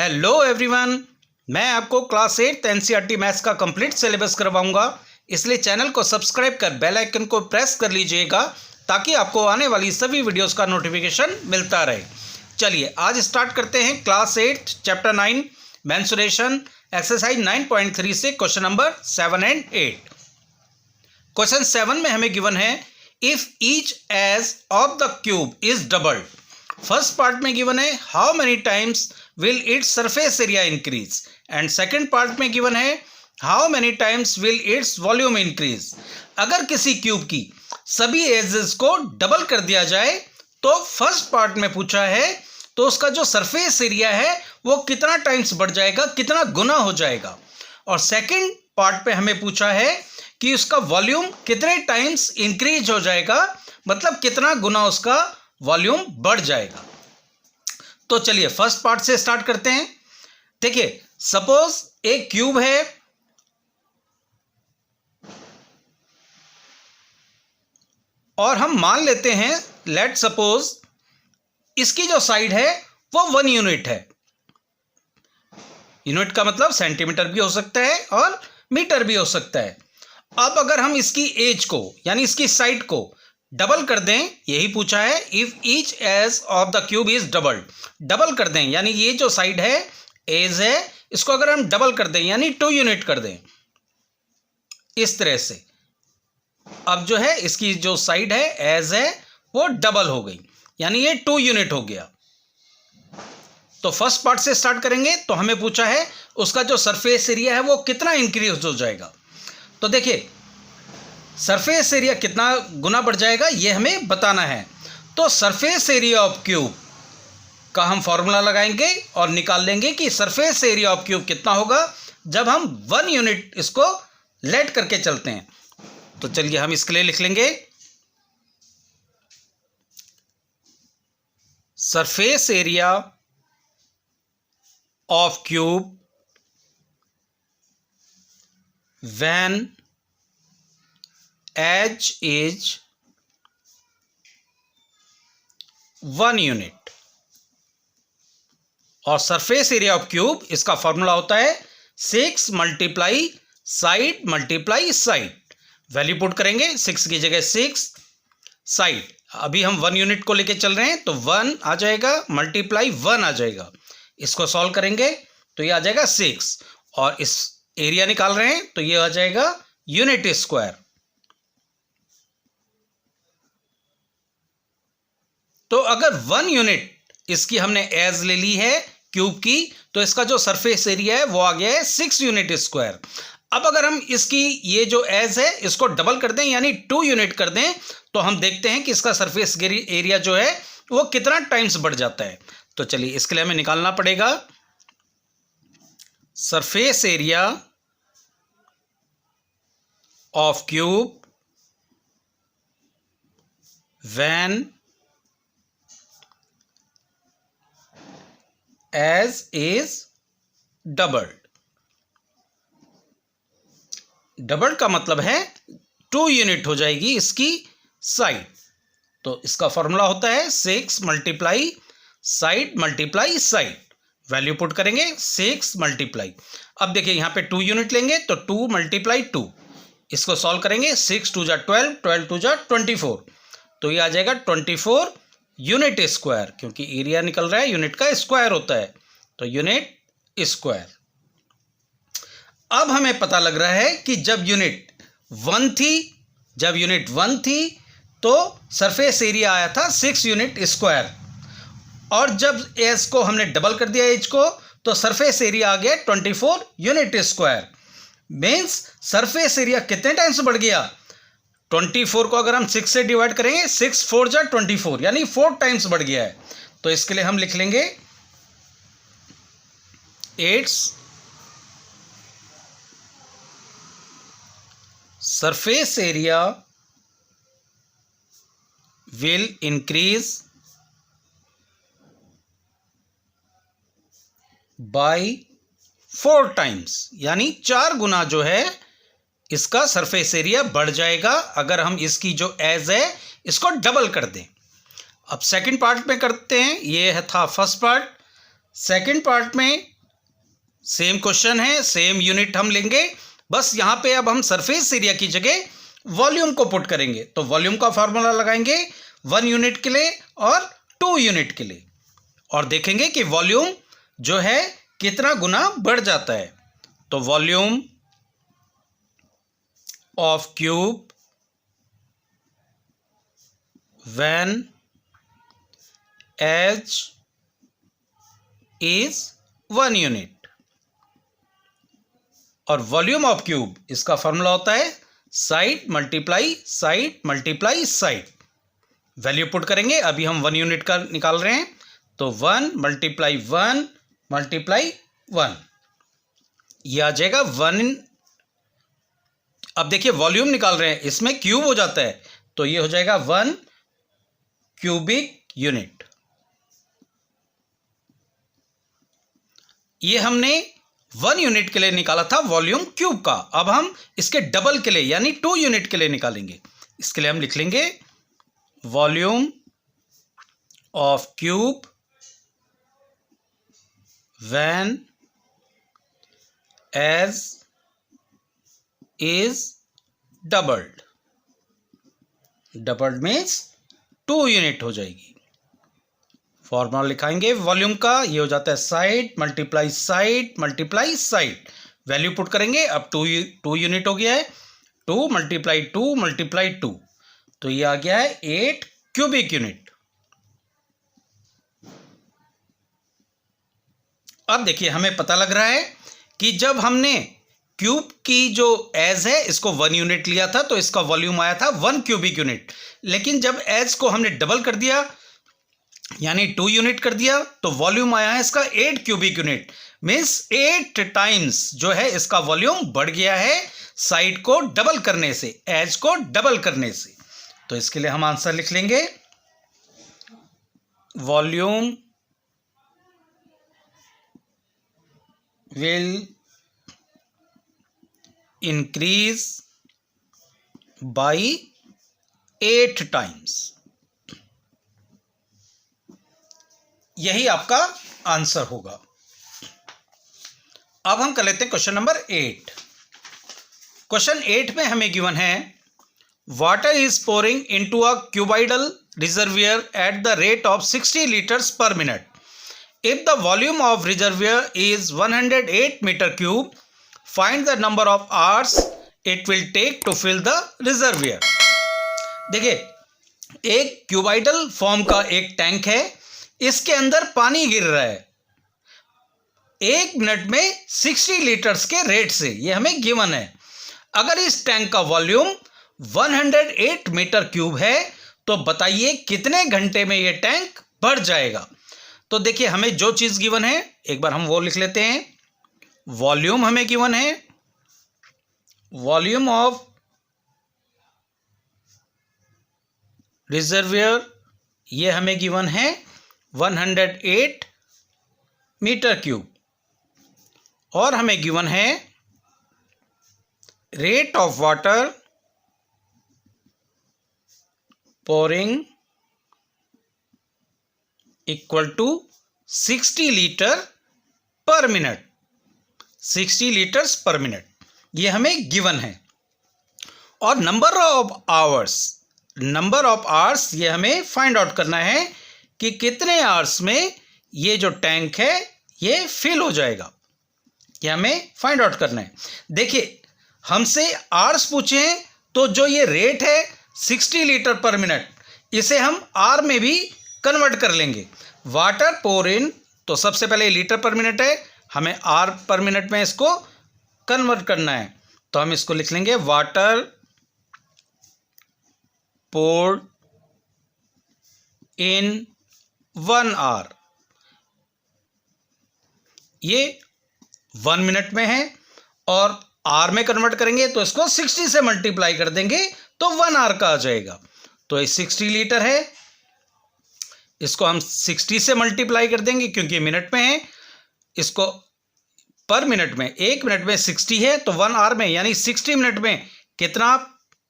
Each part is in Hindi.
हेलो एवरीवन, मैं आपको क्लास 8 एनसीईआरटी मैथ्स का कंप्लीट सिलेबस करवाऊंगा। इसलिए चैनल को सब्सक्राइब कर बेल आइकन को प्रेस कर लीजिएगा ताकि आपको आने वाली सभी वीडियोस का नोटिफिकेशन मिलता रहे। चलिए आज स्टार्ट करते हैं क्लास 8 चैप्टर 9 मेंसुरेशन एक्सरसाइज 9.3 से क्वेश्चन नंबर 7 एंड 8। क्वेश्चन 7 में हमें गिवन है if each edge of the cube is doubled. First part में गिवन है how many times will its surface area increase, and second part में गिवन है how many times will its volume increase. अगर किसी क्यूब की सभी एजेस को डबल कर दिया जाए तो फर्स्ट पार्ट में पूछा है तो उसका जो सरफेस एरिया है वो कितना टाइम्स बढ़ जाएगा, कितना गुना हो जाएगा। और सेकंड पार्ट पे हमें पूछा है कि उसका वॉल्यूम कितने टाइम्स इंक्रीज हो जाएगा, मतलब कितना गुना उसका वॉल्यूम बढ़ जाएगा। तो चलिए फर्स्ट पार्ट से स्टार्ट करते हैं। देखिए सपोज एक क्यूब है और हम मान लेते हैं लेट सपोज इसकी जो साइड है वो 1 यूनिट है। यूनिट का मतलब सेंटीमीटर भी हो सकता है और मीटर भी हो सकता है। अब अगर हम इसकी एज को यानी इसकी साइड को डबल कर दें, यही पूछा है if each edge of the cube is doubled. Double कर दें यानी ये जो साइड है एज है, इसको अगर हम डबल कर दें यानी 2 यूनिट कर दें इस तरह से। अब जो है इसकी जो साइड है एज है वो डबल हो गई यानी ये 2 यूनिट हो गया। तो फर्स्ट पार्ट से स्टार्ट करेंगे। तो हमें पूछा है उसका जो सरफेस एरिया है वो कितना इंक्रीज हो जाएगा। तो देखिए सरफेस एरिया कितना गुना बढ़ जाएगा ये हमें बताना है। तो सरफेस एरिया ऑफ क्यूब का हम फॉर्मूला लगाएंगे और निकाल लेंगे कि सरफेस एरिया ऑफ क्यूब कितना होगा जब हम 1 यूनिट इसको लेट करके चलते हैं। तो चलिए हम इसके लिए लिख लेंगे surface area of cube when edge is 1 unit. और सरफेस एरिया ऑफ क्यूब इसका फॉर्मूला होता है 6 multiply side multiply side. Value put करेंगे 6 की जगह 6, साइड अभी हम 1 यूनिट को लेके चल रहे हैं तो 1 आ जाएगा मल्टीप्लाई 1 आ जाएगा। इसको सॉल्व करेंगे तो ये आ जाएगा 6 और इस एरिया निकाल रहे हैं तो ये आ जाएगा यूनिट स्क्वायर। तो अगर 1 यूनिट इसकी हमने एज ले ली है क्यूब की तो इसका जो सरफेस एरिया है वो आ गया है 6 यूनिट स्क्वायर। अब अगर हम इसकी ये जो एज है इसको डबल कर दें यानी 2 यूनिट कर दें तो हम देखते हैं कि इसका सरफेस एरिया जो है वो कितना टाइम्स बढ़ जाता है। तो चलिए इसके लिए हमें निकालना पड़ेगा surface area of cube when edge is doubled. Doubled का मतलब है 2 यूनिट हो जाएगी इसकी साइड। तो इसका फॉर्मूला होता है 6 multiply side multiply side. Value put करेंगे 6 मल्टीप्लाई, अब देखिए यहाँ पे 2 यूनिट लेंगे तो 2 मल्टीप्लाई 2। इसको सॉल्व करेंगे 6 2 जा 12, 12 2 जा 24। तो ये आ जाएगा 24 यूनिट स्क्वायर, क्योंकि एरिया निकल रहा है यूनिट का स्क्वायर होता है तो यूनिट स्क्वायर। अब हमें पता लग रहा है कि जब यूनिट 1 थी तो सरफेस एरिया आया था 6 यूनिट स्क्वायर, और जब एज को हमने डबल कर दिया एज को तो सरफेस एरिया आ गया 24 unit square. Means surface area कितने टाइम्स बढ़ गया। 24 को अगर हम 6 से डिवाइड करेंगे 6 4 जा 24 यानी 4 टाइम्स बढ़ गया है। तो इसके लिए हम लिख लेंगे it's surface area will increase by 4 times, यानी 4 गुना जो है इसका सरफेस एरिया बढ़ जाएगा अगर हम इसकी जो एज है इसको डबल कर दें। अब सेकंड पार्ट में करते हैं, ये था फर्स्ट पार्ट। सेकंड पार्ट में सेम क्वेश्चन है, सेम यूनिट हम लेंगे, बस यहाँ पे अब हम सरफेस एरिया की जगह वॉल्यूम को पुट करेंगे। तो वॉल्यूम का फॉर्मूला लगाएंगे 1 यूनिट के लिए और 2 यूनिट के लिए, और देखेंगे कि वॉल्यूम जो है कितना गुना बढ़ जाता है। तो volume of cube when H is 1 unit, और वॉल्यूम ऑफ क्यूब इसका फॉर्मूला होता है side multiply side multiply side. Value put करेंगे, अभी हम 1 यूनिट का निकाल रहे हैं, तो 1 मल्टीप्लाई 1 मल्टीप्लाई 1, ये आ जाएगा 1। अब देखिए वॉल्यूम निकाल रहे हैं, इसमें क्यूब हो जाता है, तो ये हो जाएगा 1 क्यूबिक यूनिट। ये हमने 1 यूनिट के लिए निकाला था वॉल्यूम क्यूब का। अब हम इसके डबल के लिए यानी 2 यूनिट के लिए निकालेंगे। इसके लिए हम लिख लेंगे volume of cube when edge is doubled. Doubled means 2 unit हो जाएगी। फॉर्मूला लिखाएंगे वॉल्यूम का, ये हो जाता है side multiply side multiply side. Value put करेंगे, अब 2 यूनिट हो गया है, 2 मल्टीप्लाई 2 मल्टीप्लाई 2, तो ये आ गया है 8 क्यूबिक यूनिट। अब देखिए हमें पता लग रहा है कि जब हमने क्यूब की जो एज है इसको 1 यूनिट लिया था तो इसका वॉल्यूम आया था 1 क्यूबिक यूनिट, लेकिन जब एज को हमने डबल कर दिया यानी 2 यूनिट कर दिया तो वॉल्यूम आया है इसका 8 क्यूबिक यूनिट। मीन्स 8 टाइम्स जो है इसका वॉल्यूम बढ़ गया है साइड को डबल करने से, एज को डबल करने से। तो इसके लिए हम आंसर लिख लेंगे volume will increase by 8 times. यही आपका आंसर होगा। अब हम कर लेते हैं क्वेश्चन नंबर 8। क्वेश्चन 8 में हमें गिवन है water is pouring into a cuboidal reservoir at the rate of 60 litres per minute. If the volume of reservoir is 108 metre cube, find the number of hours it will take to fill the reservoir. देखिए एक क्यूबाइडल फॉर्म का एक टैंक है, इसके अंदर पानी गिर रहा है 1 मिनट में 60 लीटर्स के रेट से, ये हमें गिवन है। अगर इस टैंक का वॉल्यूम 108 मीटर क्यूब है तो बताइए कितने घंटे में ये टैंक भर जाएगा। तो देखिए हमें जो चीज गिवन है एक बार हम वो लिख लेते हैं। वॉल्यूम हमें गिवन है, वॉल्यूम ऑफ रिजर्वियर ये हमें गिवन है 108 मीटर क्यूब, और हमें गिवन है rate of water pouring equal to 60 litre per minute, 60 litres per minute, ये हमें गिवन है। और number of hours, number of hours ये हमें फाइंड आउट करना है कि कितने आवर्स में ये जो टैंक है ये फिल हो जाएगा, ये हमें फाइंड आउट करना है। देखिए हमसे आवर्स पूछे हैं तो जो ये रेट है 60 लीटर पर मिनट, इसे हम आर में भी कन्वर्ट कर लेंगे। वाटर पोर इन, तो सबसे पहले लीटर पर मिनट है, हमें आर पर मिनट में इसको कन्वर्ट करना है, तो हम इसको लिख लेंगे वाटर पोर्ड इन 1 आवर। ये 1 मिनट में है और आर में कन्वर्ट करेंगे तो इसको 60 से मल्टीप्लाई कर देंगे तो 1 आवर का आ जाएगा। तो ये 60 लीटर है, इसको हम 60 से मल्टीप्लाई कर देंगे क्योंकि मिनट में है, इसको पर मिनट में 1 मिनट में 60 है तो 1 आवर में यानी 60 मिनट में कितना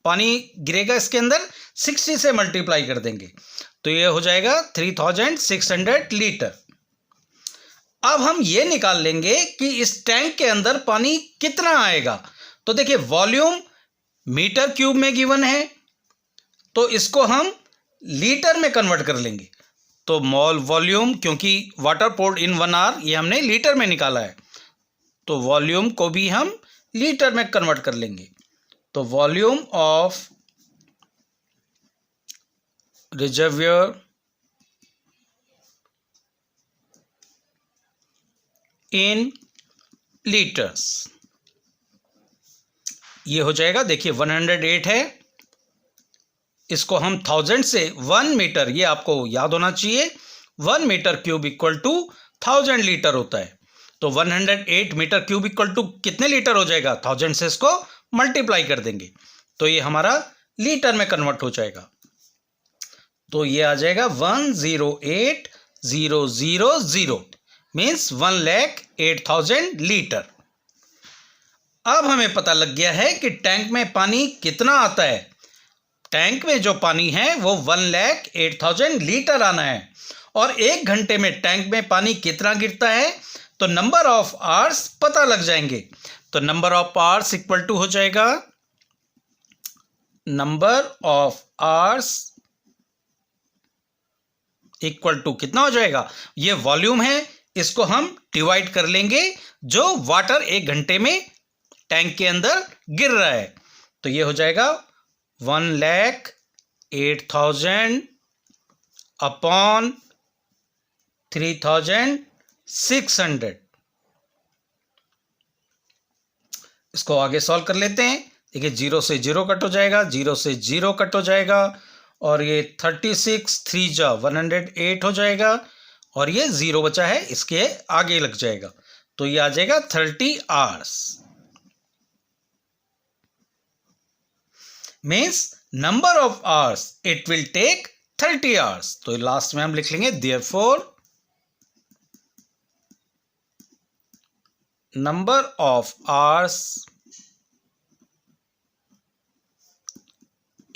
पानी गिरेगा इसके अंदर, 60 से मल्टीप्लाई कर देंगे तो ये हो जाएगा 3600 लीटर। अब हम ये निकाल लेंगे कि इस टैंक के अंदर पानी कितना आएगा। तो देखिए वॉल्यूम मीटर क्यूब में गिवन है, तो इसको हम लीटर में कन्वर्ट कर लेंगे। तो मॉल वॉल्यूम, क्योंकि वाटर पोर्ड इन 1 आवर, ये हमने लीटर में निकाला है, तो वॉल्यूम को भी हम लीटर में कन्वर्ट कर लेंगे। तो volume of reservoir in litres, ये हो जाएगा, देखिए 108 है, इसको हम 1000 से 1 मीटर, ये आपको याद होना चाहिए, 1 metre cube equal to 1000 litre होता है। तो 108 मीटर क्यूब इक्वल टू कितने लीटर हो जाएगा, 1000 से इसको मल्टीप्लाई कर देंगे, तो ये हमारा लीटर में कन्वर्ट हो जाएगा। तो ये आ जाएगा 108,000 मीन्स 1,08,000 लीटर। अब हमें पता लग गया है कि टैंक में पानी कितना आता है। टैंक में जो पानी है वो 1,08,000 लीटर आना है, और 1 घंटे में टैंक में पानी कितना गिरता है, तो नंबर ऑफ आवर्स पता लग जाएंगे। तो number of hours equal to हो जाएगा number of hours equal to कितना हो जाएगा, ये वॉल्यूम है, इसको हम डिवाइड कर लेंगे जो वाटर 1 घंटे में टैंक के अंदर गिर रहा है। तो ये हो जाएगा 1,08,000 अपॉन 3,600। इसको आगे सॉल्व कर लेते हैं। देखिए 0 से 0 कट हो जाएगा, 0 से 0 कट हो जाएगा, और ये 36 3 जा 108 हो जाएगा, और ये 0 बचा है, इसके आगे लग जाएगा, तो ये आ जाएगा 30 hours. Means number of hours it will take 30 hours. तो लास्ट में हम लिख लेंगे therefore number of hours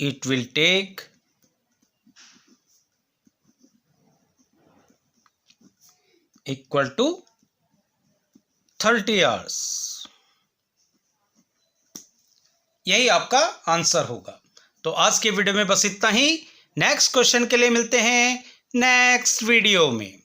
it will take equal to 30 hours. यही आपका आंसर होगा। तो आज के वीडियो में बस इतना ही। नेक्स्ट क्वेश्चन के लिए मिलते हैं नेक्स्ट वीडियो में।